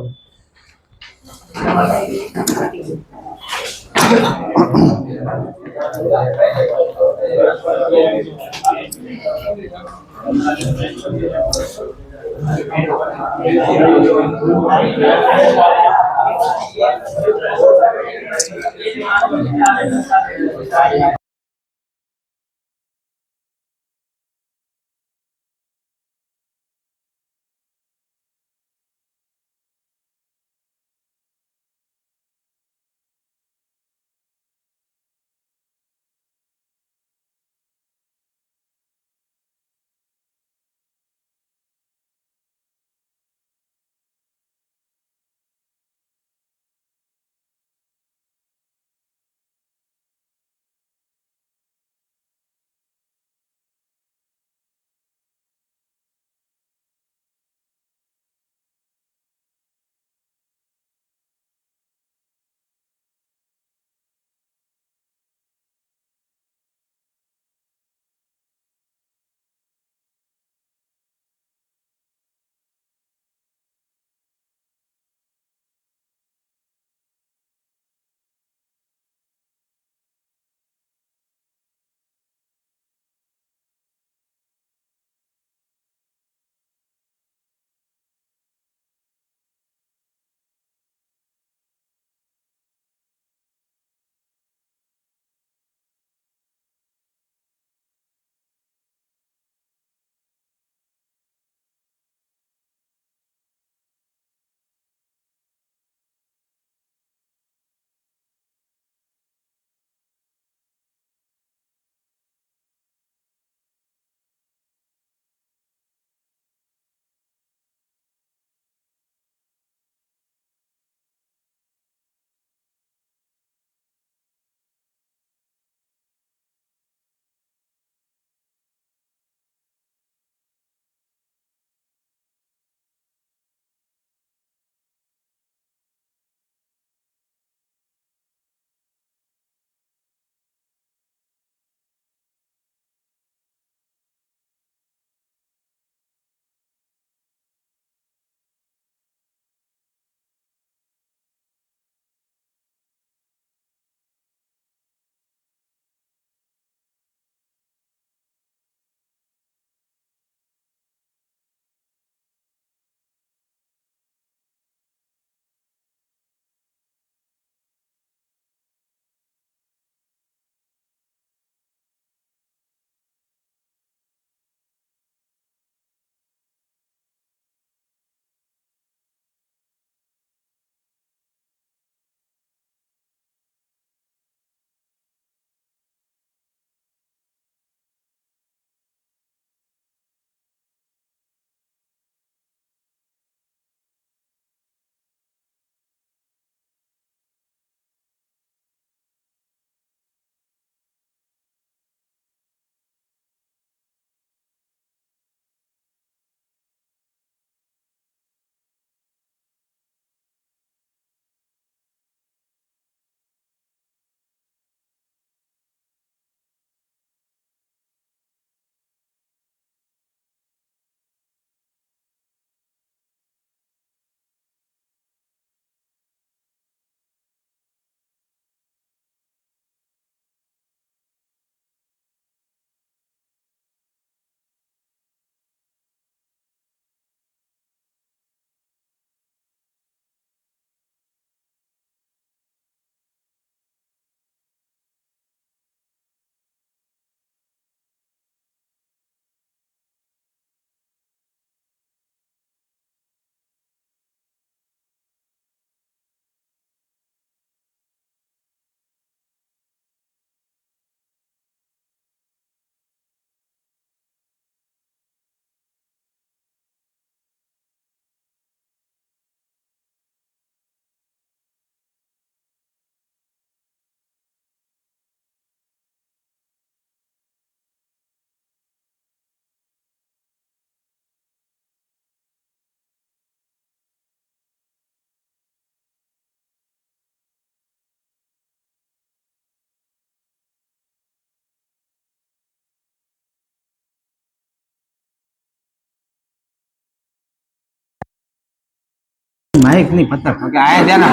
માઇક ની પત્તા કે આ ધ્યાન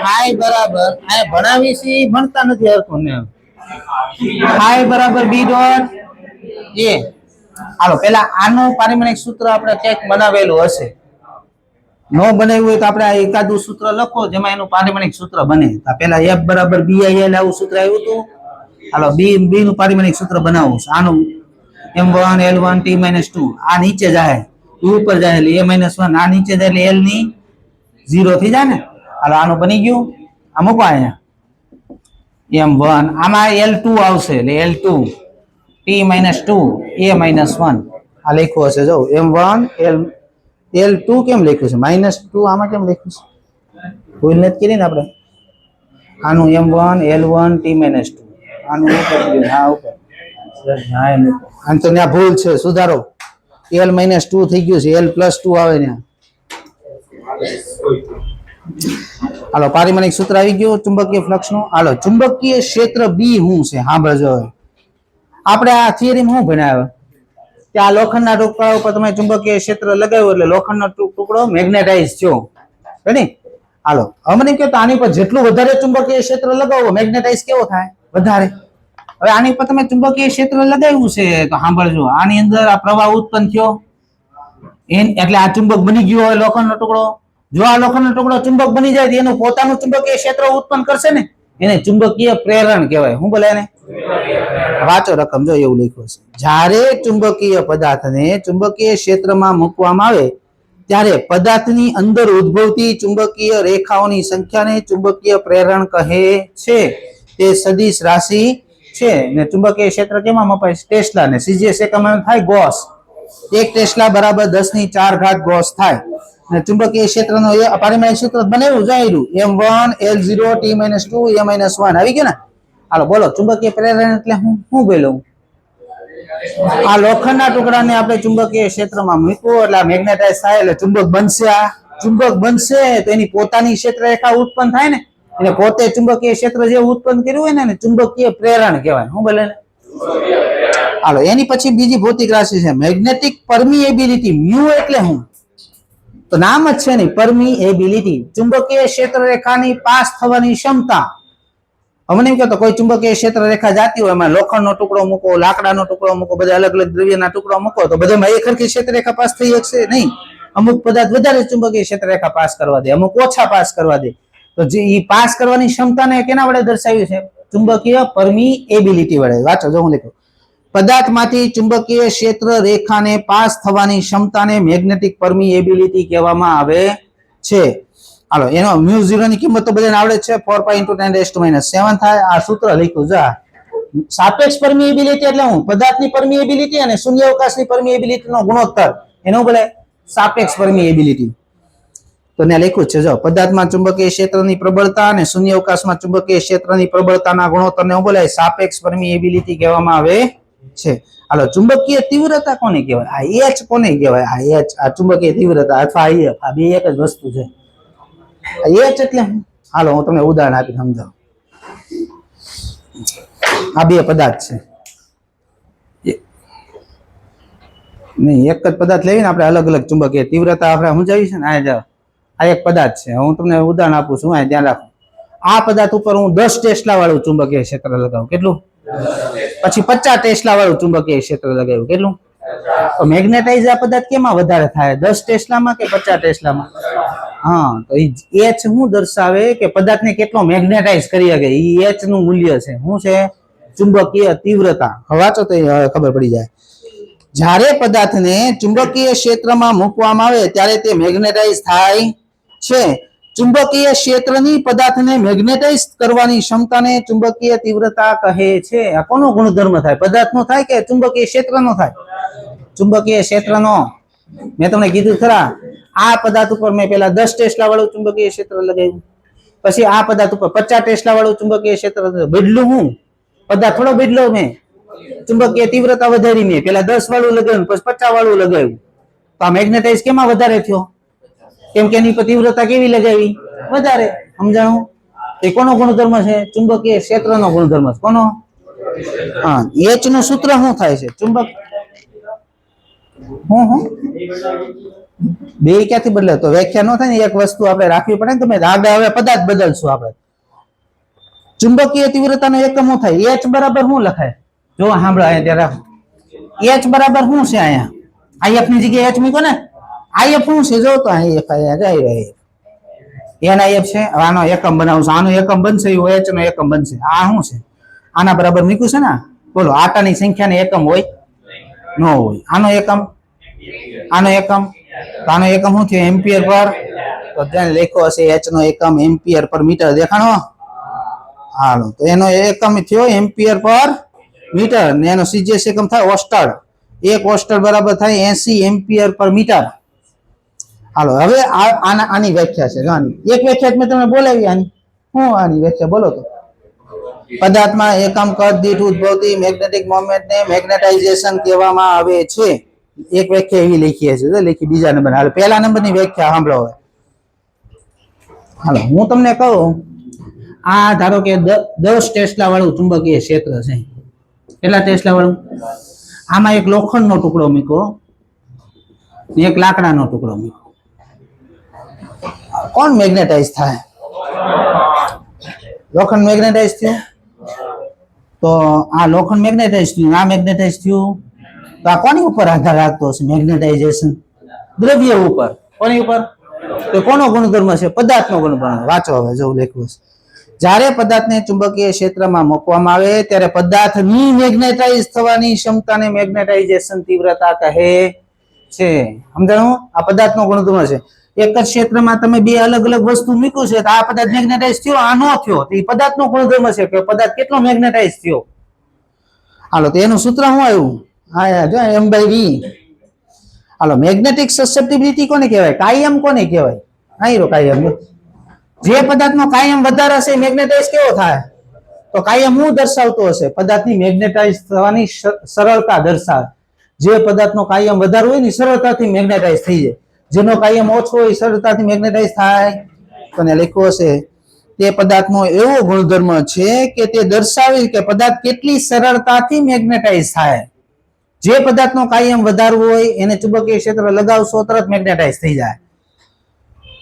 આય બરાબર આ ભણાવી છે ભણતા નથી હરખું ને આય બરાબર b ડોટ a હાલો પેલા આનું પારિમાણિક સૂત્ર આપણે ક્યાંક બનાવેલું હશે નો બનાવ્યું હોય તો આપણે આ એકાદું સૂત્ર લખો જેમાં એનું પારિમાણિક સૂત્ર બને તો પેલા f બરાબર b i l આવું સૂત્ર આવ્યું હતું હાલો b નું પારિમાણિક સૂત્ર બનાવવું છે આનું m1 l1 t - 2 આ નીચે જાય ઉપર જાય એટલે a - 1 આ નીચે જાય એટલે l ની 0 થઈ જાય ને હાલો આનું બની ગયું આ મૂકો અહીંયા m1 આમાં l2 આવશે એટલે l2 t - 2 a - 1 આ લખ્યું હશે જો m1 l2 કેમ લખ્યું છે -2 આમાં કેમ લખ્યું છે ભૂલ નથી કરી ને આપણે આનું m1 l1 t - 2 આનું ઉપર હા ઉપર હા એમ આમ તો ત્યાં ભૂલ છે સુધારો l - 2 થઈ ગયું છે l + 2 આવે ત્યાં હાલો પારિમાણિક સૂત્ર આવી ગયું ચુંબકીય ફ્લક્સ નું હાલો ચુંબકીય ક્ષેત્ર B શું છે સાંભળજો આપણે આ થિયરીમાં શું ભણ્યા કે આ લોખંડના ટુકડા ઉપર તમે ચુંબકીય ક્ષેત્ર લગાવ્યું એટલે લોખંડનો ટુકડો મેગ્નેટાઇઝ થયો રેડી હાલો હવે મને કહો તો આની પર જેટલું વધારે ચુંબકીય ક્ષેત્ર લગાવો મેગ્નેટાઇઝ કેવો થાય વધારે હવે આની પર તમે ચુંબકીય ક્ષેત્ર લગાવ્યું છે તો સાંભળજો આની અંદર આ પ્રવાહ ઉત્પન્ન થયો એટલે આ ચુંબક બની ગયો હોય લોખંડનો ટુકડો જો આ લોખંડનો ટુકડો ચુંબક બની જાય તો એનું પોતાનું ચુંબકીય ક્ષેત્ર ઉત્પન્ન કરશે ને એને ચુંબકીય પ્રેરણ કહેવાય શું બોલે એને વાંચો રકમ જો એવું લખ્યું છે જ્યારે ચુંબકીય પદાર્થને ચુંબકીય ક્ષેત્રમાં મૂકવામાં આવે ત્યારે પદાર્થની અંદર ઉદ્ભવતી ચુંબકીય રેખાઓની સંખ્યાને ચુંબકીય પ્રેરણ કહે છે તે સદિશ રાશિ છે ને ચુંબકીય ક્ષેત્ર કેમાં મપાય ટેસ્લા ને સીજીએસ એકમમાં થાય ગોસ 1 ટેસ્લા બરાબર 10⁴ ગોસ થાય ને ચુંબકીય ક્ષેત્રનો પારિમાણિક સૂત્ર બનાવ્યું જાયરું m1 l0 t - 2 a - 1 આવી ગયું ને હાલો બોલો ચુંબકીય પ્રેરણ એટલે હું બોલું આ લોખંડના ટુકડાને આપણે ચુંબકીય ક્ષેત્રમાં મૂકવું એટલે મેગ્નેટાઇઝ થાય એટલે ચુંબક બનશે આ ચુંબક બનશે તો એની પોતાની ક્ષેત્ર રેખા ઉત્પન્ન થાય ને એટલે પોતે ચુંબકીય ક્ષેત્ર જે ઉત્પન્ન કર્યું હોય ને ચુંબકીય પ્રેરણ કહેવાય શું બોલે હાલો એની પછી બીજી ભૌતિક રાશિ છે મેગ્નેટિક પરમિએબિલિટી મ્યુ એટલે શું તો નામ જ છે ને પરમિએબિલિટી ચુંબકીય ક્ષેત્ર રેખાની પાસ થવાની ક્ષમતા અમને એમ કહેતો કોઈ ચુંબકીય ક્ષેત્ર રેખા જાતી હોય એમાં લોખંડનો ટુકડો મૂકો લાકડાનો ટુકડો મૂકો બધા અલગ અલગ દ્રવ્યના ટુકડા મૂકો તો બધામાં એક સરખી ક્ષેત્ર રેખા પાસ થઈ શકશે નહીં અમુક પદાર્થ વધારે ચુંબકીય ક્ષેત્ર રેખા પાસ કરવા દે અમુક ઓછા પાસ કરવા દે તો જે ઈ પાસ કરવાની ક્ષમતાને કેના વડે દર્શાવ્યું છે ચુંબકીય પરમિએબિલિટી વડે વાંચો જો હું લખ્યું પદાર્થમાંથી ચુંબકીય ક્ષેત્ર રેખાને પાસ થવાની ક્ષમતાને મેગ્નેટિક પરમિએબિલિટી કહેવામાં આવે છે હાલો એનો μ0 ની કિંમત તો બધાને આવડે છે 4π × 10⁻⁷ થાય આ સૂત્ર લખ્યું જા સાપેક્ષ પરમિએબિલિટી એટલે હું પદાર્થની પરમિએબિલિટી અને શૂન્યાવકાશની પરમિએબિલિટીનો ગુણોત્તર એનો બોલે સાપેક્ષ પરમિએબિલિટી તો ને લખ્યું છે જો પદાર્થમાં ચુંબકીય ક્ષેત્રની પ્રબળતા અને શૂન્યાવકાશમાં ચુંબકીય ક્ષેત્રની પ્રબળતાના ગુણોત્તરને હું બોલાય સાપેક્ષ પરમિએબિલિટી કહેવામાં આવે છે હાલો ચુંબકીય તીવ્રતા કોને કહેવાય આ h કોને કહેવાય આ h આ ચુંબકીય તીવ્રતા અથવા if આ બે એક જ વસ્તુ છે h એટલે હાલો હું તમને ઉદાહરણ આપી સમજાવું આ બે પદાર્થ છે નહીં એક જ પદાર્થ લેવીને આપણે અલગ અલગ ચુંબકીય તીવ્રતા આપણે સમજાવી છે ને આ એક પદાર્થ છે હું તમને ઉદાહરણ આપું છું આ ધ્યાન રાખો આ પદાર્થ ઉપર હું 10 ટેસ્લા વાળું ચુંબકીય ક્ષેત્ર લગાવું કેટલું પછી 50 ટેસ્લા વાળું ચુંબકીય ક્ષેત્ર લગાવ્યું કેટલું તો મેગ્નેટાઇઝ આ પદાર્થ કેમાં વધારે થાય 10 ટેસ્લામાં કે 50 ટેસ્લામાં હા તો એ h શું દર્શાવે કે પદાર્થને કેટલો મેગ્નેટાઇઝ કરી શકે એ h નું મૂલ્ય છે શું છે ચુંબકીય તીવ્રતા વાંચો તો ખબર પડી જાય જ્યારે પદાર્થને ચુંબકીય ક્ષેત્રમાં મૂકવામાં આવે ત્યારે તે મેગ્નેટાઇઝ થાય છે ચુંબકીય ક્ષેત્રની પદાર્થને મેગ્નેટાઇઝ કરવાની ક્ષમતાને ચુંબકીય તીવ્રતા કહે છે આ કોનો ગુણધર્મ થાય પદાર્થનો થાય કે ચુંબકીય ક્ષેત્રનો થાય ચુંબકીય ક્ષેત્રનો મેં તમને કીધું ખરા આ પદાર્થ ઉપર મેં પેલા 10 ટેસ્લા વાળું ચુંબકીય ક્ષેત્ર લગાવ્યું પછી આ પદાર્થ ઉપર 50 ટેસ્લા વાળું ચુંબકીય ક્ષેત્ર બદલું હું પદાર્થ થોડો બદલો મેં ચુંબકીય તીવ્રતા વધારી મેં પેલા 10 વાળું લગાવ્યું પછી 50 વાળું લગાવ્યું તો આ મેગ્નેટાઇઝ કેમાં વધારે થયો કેમ કે એની પર તીવ્રતા કેવી લગાવી વધારે સમજાણું એ કોનો ગુણધર્મ છે ચુંબકીય ક્ષેત્રનો ગુણધર્મ છે કોનો હા h નું સૂત્ર શું થાય છે ચુંબક હું બે ક્યાંથી બદલે? તો વ્યાખ્યા ન થાય ને, એક વસ્તુ આપણે રાખવી પડે ને. તમે આગળ હવે પદાર્થ બદલશું આપણે. ચુંબકીય તીવ્રતાનો એકમ શું થાય? H બરાબર શું લખાય? જો સાંભળો અહીંયા રાખો. H બરાબર શું છે? અહીંયા IF ની જગ્યાએ H મૂકો ને. IF શું છે? જો તો IF એના IF છે. આનો એકમ બનાવશું. આનો એકમ બનશે એવું H નો એકમ બનશે. આ શું છે? આના બરાબર મૂક્યું છે ને. બોલો, આટાની સંખ્યાને એકમ હોય? ન હોય. આનો એકમ, આનો એકમ, તો આનો એકમ શું થયો? એમ્પિયર પર. તો ત્યાં લખ્યો હશે H નો એકમ એમ્પિયર પર મીટર. દેખાણો? હાલો, તો એનો એકમ થયો એમ્પિયર પર મીટર ને એનો સીજીએસ એકમ થાય ઓસ્ટર. એક ઓસ્ટર બરાબર થાય 80 એમ્પિયર પર મીટર. હાલો, હવે આની વ્યાખ્યા છે. આની એક વ્યાખ્યા મેં તમને બોલાવી. આની શું? આની વ્યાખ્યા બોલો તો. પદાર્થમાં એકમ કદ દીઠ ઉદ્ભવતી મેગ્નેટિક મોમેન્ટને મેગ્નેટાઇઝેશન કહેવામાં આવે છે. એક વ્યાખ્યા એવી લખી છે. લખી બીજા નંબર. હાલો, પહેલા નંબરની વ્યાખ્યા સાંભળો હવે. હાલો, હું તમને કહું, આ ધારો કે 10 ટેસ્લા વાળું ચુંબકીય ક્ષેત્ર છે. કેટલા ટેસ્લા વાળું? આમાં એક લોખંડનો ટુકડો મૂકો, એક લાકડાનો ટુકડો મૂકો. કોણ મેગ્નેટાઇઝ થાય? લોખંડ મેગ્નેટાઇઝ થયું. તો આ લોખંડ મેગ્નેટાઇઝ થયું, આ મેગ્નેટાઇઝ થયું. તો આ કોની ઉપર આધાર રાખતો હશે મેગ્નેટાઇઝેશન? દ્રવ્ય ઉપર. કોની ઉપર? તો કોનો ગુણધર્મ છે? પદાર્થનો ગુણધર્મ. વાંચો હવે, જો લખ્યું છે. જ્યારે પદાર્થને ચુંબકીય ક્ષેત્રમાં મૂકવામાં આવે ત્યારે પદાર્થની મેગ્નેટાઇઝ થવાની ક્ષમતાને મેગ્નેટાઇઝેશન તીવ્રતા કહે છે. સમજાણું? આ પદાર્થનો ગુણધર્મ છે. એક જ ક્ષેત્રમાં તમે બે અલગ અલગ વસ્તુ મૂક્યું છે, તો આ પદાર્થ મેગ્નેટાઇઝ થયો, આ નો થયો. તો એ પદાર્થનો ગુણધર્મ છે કે પદાર્થ કેટલો મેગ્નેટાઇઝ થયો. હાલો, તો એનું સૂત્ર શું આવ્યું? હા, જો M/V. હાલો, મેગ્નેટિક સસેપ્ટિબિલિટી કોને કહેવાય? કાયમ કોને કહેવાય? આયરો કાયમ. જે પદાર્થનો કાયમ વધારે હશે મેગ્નેટાઇઝ કેવો થાય? તો કાયમ શું દર્શાવતો હશે? પદાર્થની મેગ્નેટાઇઝ થવાની સરળતા દર્શાવે. જે પદાર્થનો કાયમ વધારે હોય ને સરળતાથી મેગ્નેટાઇઝ થઈ જાય. જેનો કાયમ ઓછો હોય સરળતાથી મેગ્નેટાઇઝ થાય. તને લખ્યું હશે તે પદાર્થનો એવો ગુણધર્મ છે કે તે દર્શાવે કે પદાર્થ કેટલી સરળતાથી મેગ્નેટાઇઝ થાય. જે પદાર્થનો કાયમ વધારે હોય એને ચુંબકીય ક્ષેત્ર લગાવશો તરત મેગ્નેટાઇઝ થઈ જાય.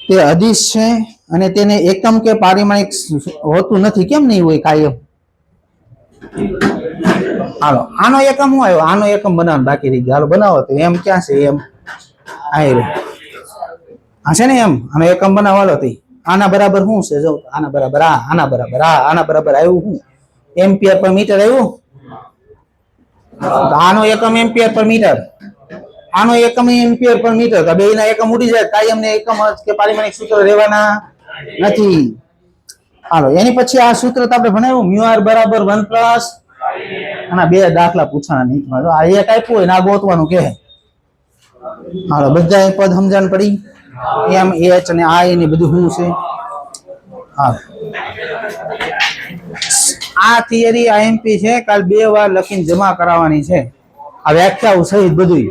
તે અદિશ છે અને તેને એકમ કે પારિમાણિક હોતું નથી. કેમ નહીં હોય કાયમ? હાલો, આનો એકમ શું આવ્યો? આનો એકમ બનાવવાનો બાકી રહી ગયો. હાલો, બનાવો તો. એમ ક્યાં છે? એમ આયરો આ છે ને. એમ આનો એકમ બનાવવાનો તો આના બરાબર શું છે? જો આના બરાબર આ, આના બરાબર આ, આના બરાબર આવ્યું શું? એમ્પિયર પર મીટર આવ્યું. આનો એકમ એમ્પિયર પર મીટર, આનો એકમ એમ્પિયર પર મીટર. તો બેયના એકમ ઉડી જાય. કાયમ ને એકમ કે પારિમાણિક સૂત્ર રહેવાના નથી. હાલો, એની પછી આ સૂત્ર તો આપણે ભણાવ્યું μr બરાબર 1 પ્લસ. આના બે દાખલા પૂછાણા નીચમાં. જો આ એક આપ્યું હોય ને આ ગોતવાનું કહે. હાલો, બધા પદ સમજણ પડી? એમ એચ અને આઈ ને બધું શું છે? હા, આ થિયરી આઈએમપી છે. કાલ 2 વાર લખીને જમા કરાવવાની છે. આ વ્યાખ્યાઓ સહિત બધું.